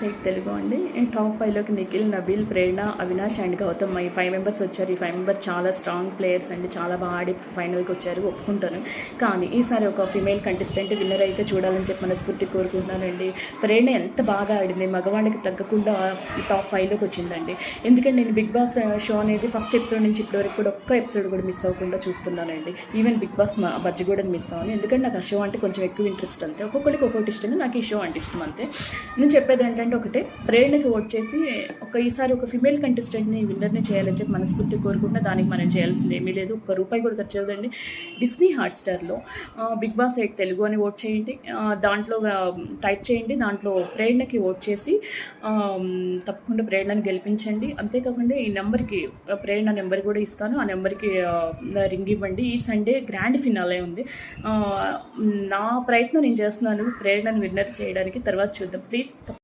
Side Telugu అండి. Top 5లోకి Nikhil, Nabeel, Prerana, Avinash and Gautham ఈ 5 మెంబర్స్ వచ్చారు. ఈ 5 మెంబర్స్ చాలా స్ట్రాంగ్ ప్లేయర్స్ అండి. చాలా బాగా ఆడి ఫైనల్కి వచ్చారు, ఒప్పుకుంటాను. కానీ ఈసారి ఒక ఫీమేల్ కంటెస్టెంట్ విన్నర్ అయితే చూడాలని చెప్పి మనస్ఫూర్తి కోరుకుంటున్నానండి. ప్రేరణ ఎంత బాగా ఆడింది, మగవాడికి తగ్గకుండా టాప్ 5లోకి వచ్చిందండి. ఎందుకంటే నేను బిగ్ బాస్ షో అనేది ఫస్ట్ ఎపిసోడ్ నుంచి ఇప్పటివరకు కూడా ఒక్క ఎపిసోడ్ కూడా మిస్ అవ్వకుండా చూస్తున్నానండి. ఈవెన్ బిగ్ బాస్ బజ్జి కూడా మిస్ అవ్వను. ఎందుకంటే నాకు ఆ షో అంటే కొంచెం ఎక్కువ ఇంట్రెస్ట్ అంతే. ఒక్కొక్కరికి ఒక్కొక్కటి ఇష్టం, నాకు ఈ షో అంటే ఇష్టం అంతే. నేను చెప్పేది ఏంటంటే ఒకటే, ప్రేరణకి ఓట్ చేసి ఈసారి ఒక ఫిమేల్ కంటెస్టెంట్ని విన్నర్ని చేయాలని చెప్పి మనస్ఫూర్తి కోరుకుంటున్నా. దానికి మనం చేయాల్సింది ఏమీ లేదు, ₹1 కూడా ఖర్చు అవ్వదండి. డిస్నీ హాట్స్టార్లో బిగ్ బాస్ 8 తెలుగు అని ఓట్ చేయండి. దాంట్లో టైప్ చేయండి, దాంట్లో ప్రేరణకి ఓట్ చేసి తప్పకుండా ప్రేరణని గెలిపించండి. అంతేకాకుండా ఈ నెంబర్కి ప్రేరణ నెంబర్ కూడా ఇస్తాను, ఆ నెంబర్కి రింగ్ ఇవ్వండి. ఈ సండే గ్రాండ్ ఫినాలే ఉంది. నా ప్రయత్నం నేను చేస్తున్నాను ప్రేరణను విన్నర్ చేయడానికి. తర్వాత చూద్దాం. ప్లీజ్